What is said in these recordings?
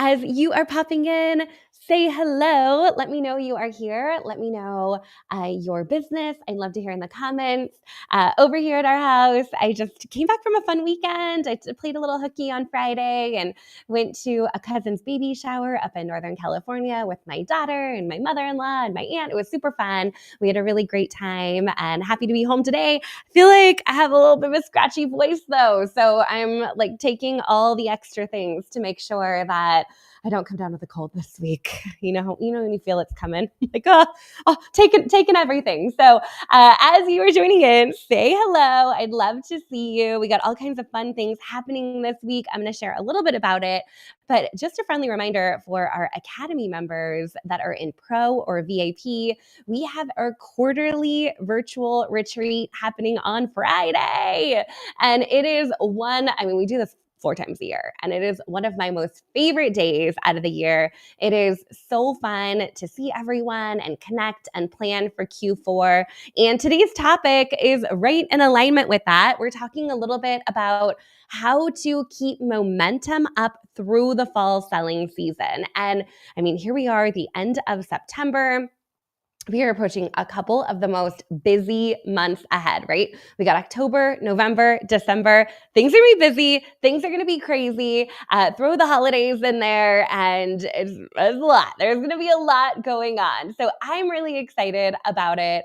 As you are popping in, say hello. Let me know you are here. Let me know your business. I'd love to hear in the comments. Over here at our house, I just came back from a fun weekend. I played a little hooky on Friday and went to a cousin's baby shower up in Northern California with my daughter and my mother-in-law and my aunt. It was super fun. We had a really great time and happy to be home today. I feel like I have a little bit of a scratchy voice though. So I'm like taking all the extra things to make sure that I don't come down with a cold this week. You know when you feel it's coming, like taking everything. So as you are joining in, say hello. I'd love to see you. We got all kinds of fun things happening this week. I'm going to share a little bit about it, but just a friendly reminder for our Academy members that are in Pro or VIP, we have our quarterly virtual retreat happening on Friday, and it is we do this 4 times a year. And it is one of my most favorite days out of the year. It is so fun to see everyone and connect and plan for Q4. And today's topic is right in alignment with that. We're talking a little bit about how to keep momentum up through the fall selling season. And here we are, the end of September. We are approaching a couple of the most busy months ahead, right? We got October, November, December. Things are going to be busy. Things are going to be crazy. Throw the holidays in there, and it's a lot. There's going to be a lot going on. So I'm really excited about it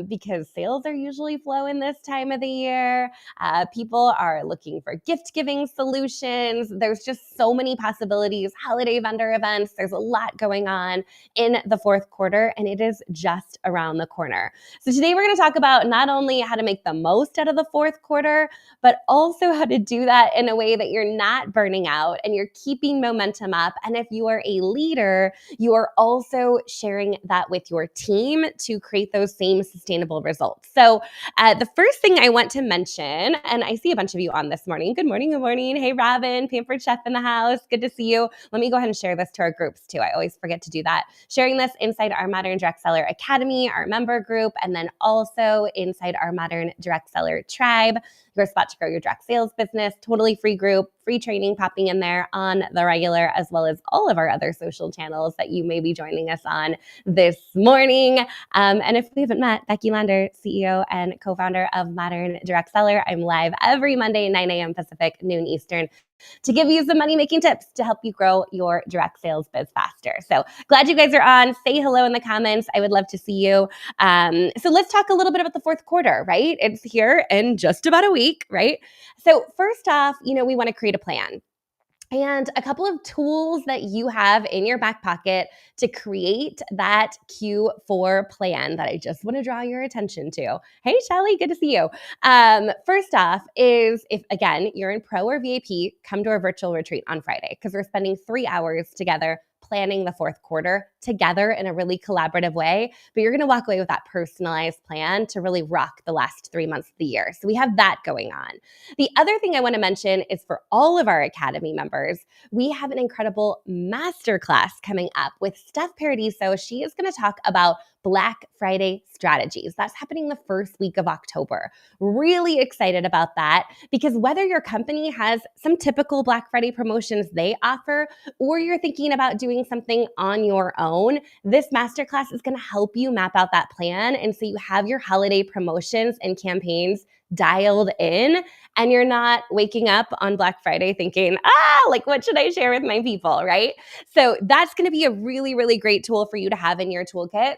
because sales are usually flowing this time of the year. People are looking for gift-giving solutions. There's just so many possibilities. Holiday vendor events. There's a lot going on in the fourth quarter, and it is just around the corner. So today we're going to talk about not only how to make the most out of the fourth quarter, but also how to do that in a way that you're not burning out and you're keeping momentum up. And if you are a leader, you are also sharing that with your team to create those same sustainable results. So the first thing I want to mention, and I see a bunch of you on this morning. Good morning, good morning. Hey, Robin, Pampered Chef in the house. Good to see you. Let me go ahead and share this to our groups too. I always forget to do that. Sharing this inside our Modern Direct Seller Academy, our member group, and then also inside our Modern Direct Seller Tribe, your spot to grow your direct sales business, totally free group, free training popping in there on the regular, as well as all of our other social channels that you may be joining us on this morning. And if we haven't met, Becky Lander, CEO and co-founder of Modern Direct Seller. I'm live every Monday, 9 a.m. Pacific, noon Eastern, to give you some money-making tips to help you grow your direct sales biz faster. So glad you guys are on. Say hello in the comments. I would love to see you. So let's talk a little bit about the fourth quarter, right? It's here in just about a week, right? So first off, we want to create a plan. And a couple of tools that you have in your back pocket to create that Q4 plan that I just want to draw your attention to. Hey, Shelly, good to see you. First off is if, again, you're in Pro or VIP, come to our virtual retreat on Friday because we're spending 3 hours together planning the fourth quarter together in a really collaborative way, but you're going to walk away with that personalized plan to really rock the last 3 months of the year. So we have that going on. The other thing I want to mention is for all of our Academy members, we have an incredible masterclass coming up with Steph Paradiso. She is going to talk about Black Friday strategies. That's happening the first week of October. Really excited about that because whether your company has some typical Black Friday promotions they offer, or you're thinking about doing something on your own, this masterclass is going to help you map out that plan. And so you have your holiday promotions and campaigns dialed in, and you're not waking up on Black Friday thinking, what should I share with my people, right? So that's going to be a really, really great tool for you to have in your toolkit.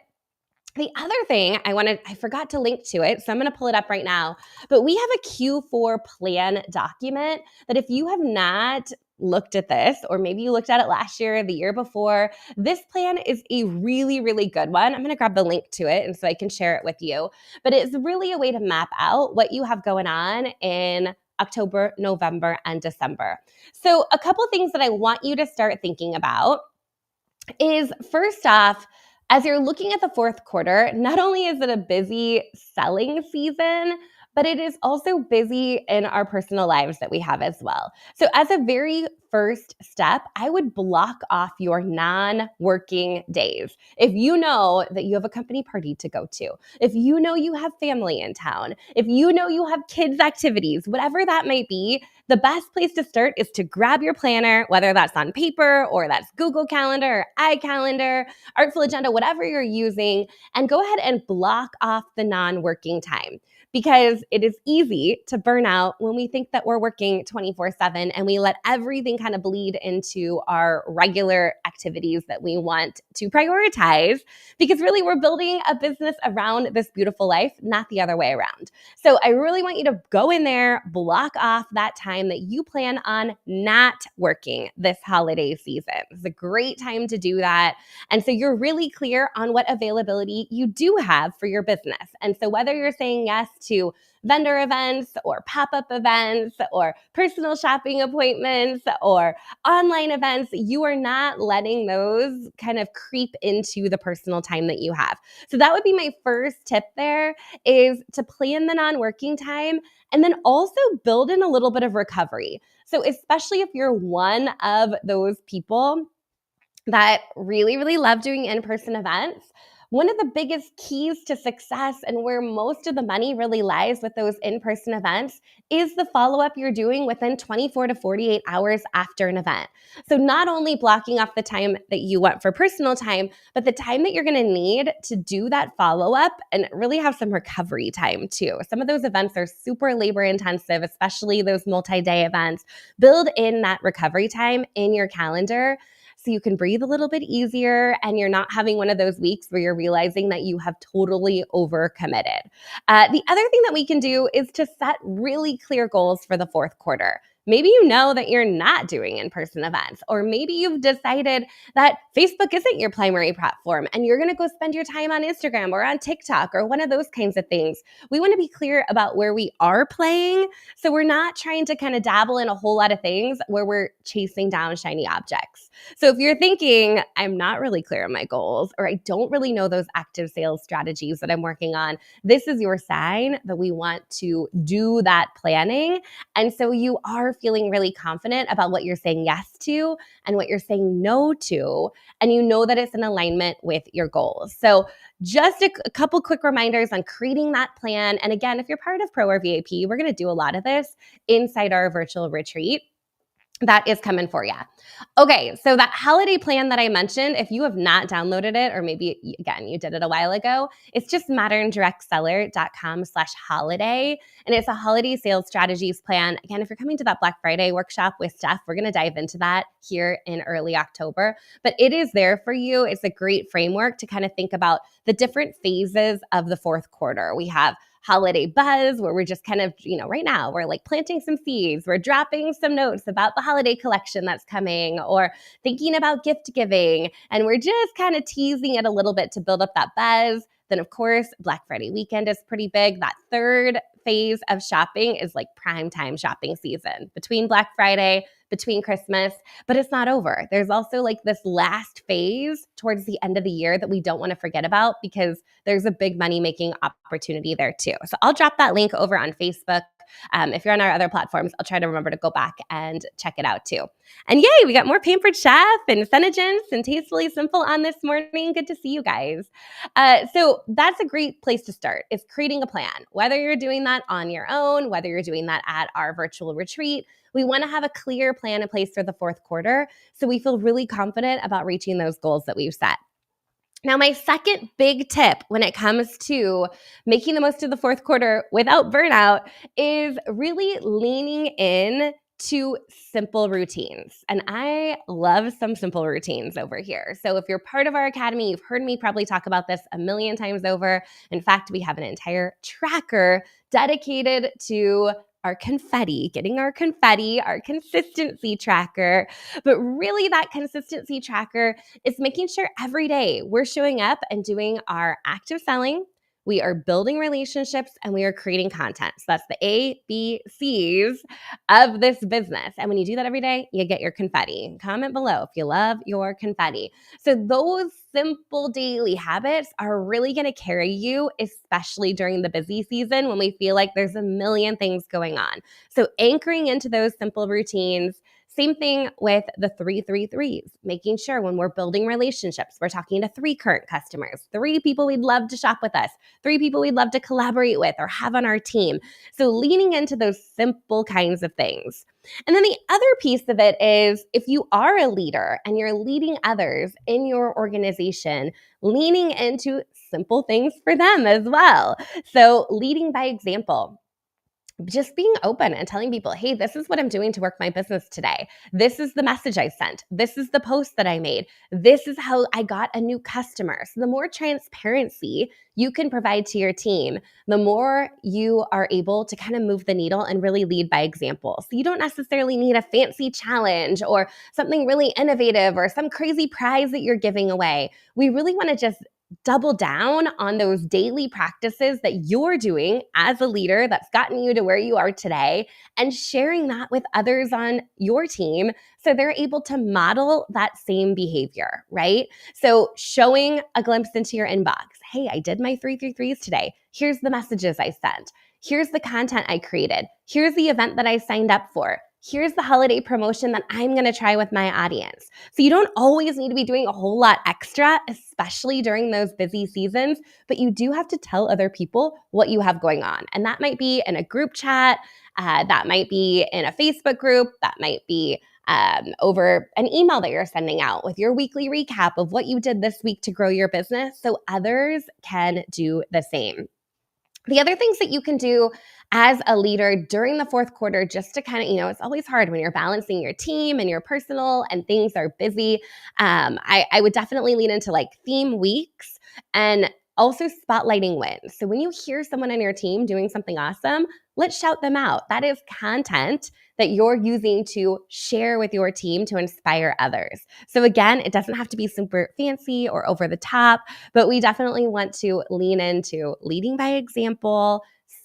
The other thing I forgot to link to it, so I'm going to pull it up right now, but we have a Q4 plan document that if you have not looked at this, or maybe you looked at it last year or the year before, this plan is a really, really good one. I'm going to grab the link to it and so I can share it with you, but it's really a way to map out what you have going on in October, November, and December. So a couple things that I want you to start thinking about is, first off, as you're looking at the fourth quarter, not only is it a busy selling season, but it is also busy in our personal lives that we have as well. So as a very first step, I would block off your non-working days. If you know that you have a company party to go to, if you know you have family in town, if you know you have kids' activities, whatever that might be, the best place to start is to grab your planner, whether that's on paper or that's Google Calendar or iCalendar, Artful Agenda, whatever you're using, and go ahead and block off the non-working time, because it is easy to burn out when we think that we're working 24/7 and we let everything kind of bleed into our regular activities that we want to prioritize, because really we're building a business around this beautiful life, not the other way around. So I really want you to go in there, block off that time that you plan on not working this holiday season. It's a great time to do that. And so you're really clear on what availability you do have for your business. And so whether you're saying yes to vendor events or pop-up events or personal shopping appointments or online events, you are not letting those kind of creep into the personal time that you have. So that would be my first tip there, is to plan the non-working time and then also build in a little bit of recovery. So especially if you're one of those people that really, really love doing in-person events, one of the biggest keys to success and where most of the money really lies with those in-person events is the follow-up you're doing within 24 to 48 hours after an event. So not only blocking off the time that you want for personal time, but the time that you're going to need to do that follow-up and really have some recovery time too. Some of those events are super labor intensive, especially those multi-day events. Build in that recovery time in your calendar so you can breathe a little bit easier and you're not having one of those weeks where you're realizing that you have totally overcommitted. The other thing that we can do is to set really clear goals for the fourth quarter. Maybe you know that you're not doing in-person events, or maybe you've decided that Facebook isn't your primary platform and you're going to go spend your time on Instagram or on TikTok or one of those kinds of things. We want to be clear about where we are playing, so we're not trying to kind of dabble in a whole lot of things where we're chasing down shiny objects. So if you're thinking, I'm not really clear on my goals, or I don't really know those active sales strategies that I'm working on, this is your sign that we want to do that planning. And so you are feeling really confident about what you're saying yes to and what you're saying no to, and you know that it's in alignment with your goals. So just a couple quick reminders on creating that plan. And again, if you're part of Pro or VIP, we're going to do a lot of this inside our virtual retreat that is coming for you. Okay, so that holiday plan that I mentioned, if you have not downloaded it, or maybe, again, you did it a while ago, it's just moderndirectseller.com/holiday. And it's a holiday sales strategies plan. Again, if you're coming to that Black Friday workshop with Steph, we're going to dive into that here in early October. But it is there for you. It's a great framework to kind of think about the different phases of the fourth quarter. We have holiday buzz, where we're just kind of, right now we're like planting some seeds, we're dropping some notes about the holiday collection that's coming, or thinking about gift giving, and we're just kind of teasing it a little bit to build up that buzz. Then of course, Black Friday weekend is pretty big. That third phase of shopping is like prime time shopping season between Black Friday, between Christmas, but it's not over. There's also like this last phase towards the end of the year that we don't want to forget about, because there's a big money-making opportunity there too. So I'll drop that link over on Facebook. If you're on our other platforms, I'll try to remember to go back and check it out too. And yay, we got more Pampered Chef and Senegence and Tastefully Simple on this morning. Good to see you guys. So that's a great place to start, is creating a plan. Whether you're doing that on your own, whether you're doing that at our virtual retreat, we want to have a clear plan in place for the fourth quarter so we feel really confident about reaching those goals that we've set. Now, my second big tip when it comes to making the most of the fourth quarter without burnout is really leaning in to simple routines. And I love some simple routines over here. So if you're part of our academy, you've heard me probably talk about this a million times over. In fact, we have an entire tracker dedicated to our confetti, getting our confetti, our consistency tracker. But really, that consistency tracker is making sure every day we're showing up and doing our active selling, we are building relationships, and we are creating content. So that's the A, B, C's of this business. And when you do that every day, you get your confetti. Comment below if you love your confetti. So those simple daily habits are really going to carry you, especially during the busy season when we feel like there's a million things going on. So anchoring into those simple routines. Same thing with the 3 making sure when we're building relationships, we're talking to 3 current customers, 3 people we'd love to shop with us, 3 people we'd love to collaborate with or have on our team. So leaning into those simple kinds of things. And then the other piece of it is if you are a leader and you're leading others in your organization, leaning into simple things for them as well. So leading by example. Just being open and telling people, hey, this is what I'm doing to work my business today. This is the message I sent. This is the post that I made. This is how I got a new customer. So the more transparency you can provide to your team, the more you are able to kind of move the needle and really lead by example. So you don't necessarily need a fancy challenge or something really innovative or some crazy prize that you're giving away. We really want to just double down on those daily practices that you're doing as a leader that's gotten you to where you are today and sharing that with others on your team so they're able to model that same behavior, right? So showing a glimpse into your inbox. Hey, I did my 333s today. Here's the messages I sent. Here's the content I created. Here's the event that I signed up for. Here's the holiday promotion that I'm going to try with my audience. So you don't always need to be doing a whole lot extra, especially during those busy seasons, but you do have to tell other people what you have going on. And that might be in a group chat, that might be in a Facebook group, that might be over an email that you're sending out with your weekly recap of what you did this week to grow your business so others can do the same. The other things that you can do as a leader during the fourth quarter, just to kind of, it's always hard when you're balancing your team and your personal and things are busy. I would definitely lean into like theme weeks and also spotlighting wins. So when you hear someone on your team doing something awesome, let's shout them out. That is content that you're using to share with your team to inspire others. So again, it doesn't have to be super fancy or over the top, but we definitely want to lean into leading by example,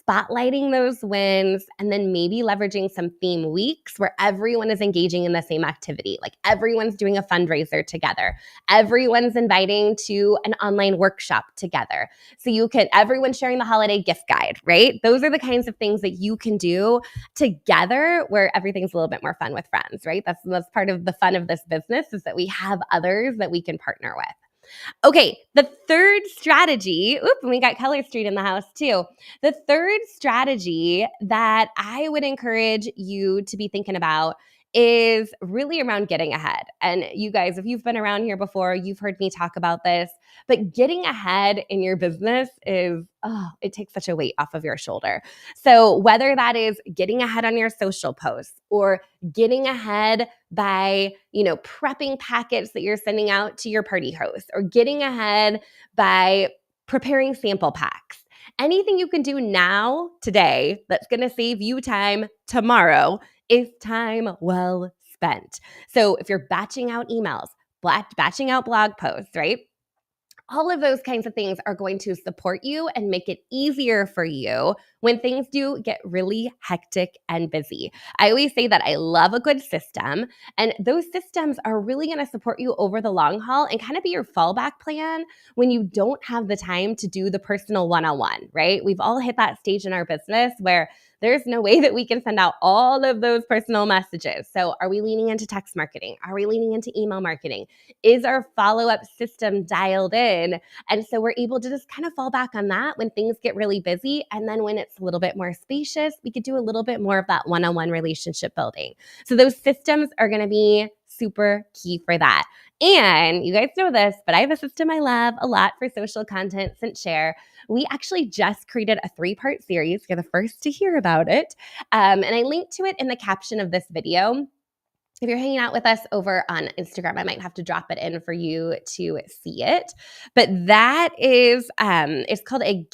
spotlighting those wins, and then maybe leveraging some theme weeks where everyone is engaging in the same activity. Like everyone's doing a fundraiser together. Everyone's inviting to an online workshop together. So everyone's sharing the holiday gift guide, right? Those are the kinds of things that you can do together where everything's a little bit more fun with friends, right? That's part of the fun of this business is that we have others that we can partner with. Okay, the third strategy, and we got Color Street in the house too. The third strategy that I would encourage you to be thinking about is really around getting ahead. And you guys, if you've been around here before, you've heard me talk about this, but getting ahead in your business it takes such a weight off of your shoulder. So whether that is getting ahead on your social posts or getting ahead by, prepping packets that you're sending out to your party hosts or getting ahead by preparing sample packs. Anything you can do now, today, that's going to save you time tomorrow is time well spent. So if you're batching out emails, batching out blog posts, right? All of those kinds of things are going to support you and make it easier for you when things do get really hectic and busy. I always say that I love a good system, and those systems are really going to support you over the long haul and kind of be your fallback plan when you don't have the time to do the personal one-on-one, right? We've all hit that stage in our business where there's no way that we can send out all of those personal messages. So are we leaning into text marketing? Are we leaning into email marketing? Is our follow-up system dialed in? And so we're able to just kind of fall back on that when things get really busy. And then when it's a little bit more spacious, we could do a little bit more of that one-on-one relationship building. So those systems are going to be super key for that. And you guys know this, but I have a system I love a lot for social content, ScentShare. We actually just created a 3-part series. You're the first to hear about it. And I linked to it in the caption of this video. If you're hanging out with us over on Instagram, I might have to drop it in for you to see it. But that is, it's called a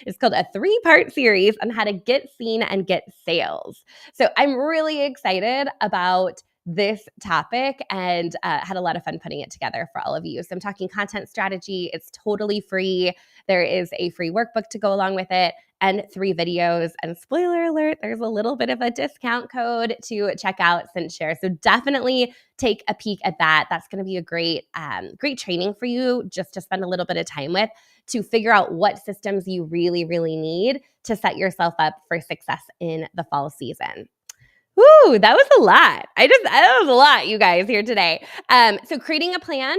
3-part series on how to get seen and get sales. So I'm really excited about this topic and had a lot of fun putting it together for all of you. So I'm talking content strategy. It's totally free. There is a free workbook to go along with it and 3 videos. And spoiler alert, there's a little bit of a discount code to check out CinchShare. So definitely take a peek at that. That's going to be a great training for you just to spend a little bit of time with to figure out what systems you really, really need to set yourself up for success in the fall season. Woo, that was a lot. That was a lot, you guys, here today. So creating a plan,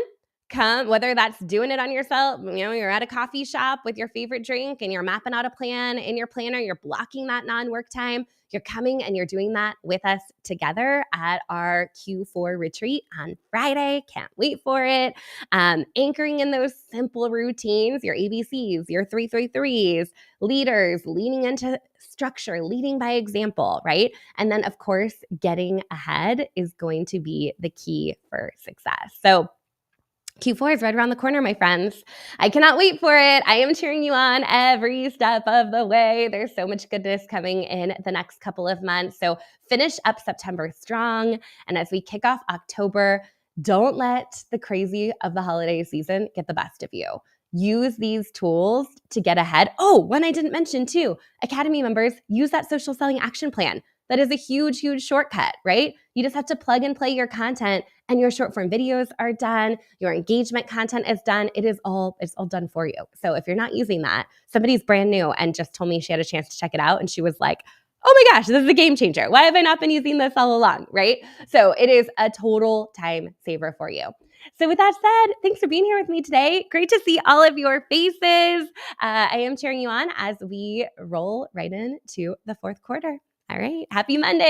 whether that's doing it on yourself, you're at a coffee shop with your favorite drink and you're mapping out a plan in your planner, you're blocking that non-work time, you're coming and you're doing that with us together at our Q4 retreat on Friday. Can't wait for it. Anchoring in those simple routines, your ABCs, your 333s, leaders, leaning into structure, leading by example, right? And then, of course, getting ahead is going to be the key for success. So Q4 is right around the corner, my friends. I cannot wait for it. I am cheering you on every step of the way. There's so much goodness coming in the next couple of months. So finish up September strong. And as we kick off October, don't let the crazy of the holiday season get the best of you. Use these tools to get ahead. Oh, one I didn't mention too, Academy members, use that social selling action plan. That is a huge, huge shortcut, right? You just have to plug and play your content and your short form videos are done. Your engagement content is done. It's all done for you. So if you're not using that, somebody's brand new and just told me she had a chance to check it out. And she was like, oh my gosh, this is a game changer. Why have I not been using this all along, right? So it is a total time saver for you. So with that said, thanks for being here with me today. Great to see all of your faces. I am cheering you on as we roll right into the fourth quarter. All right. Happy Monday.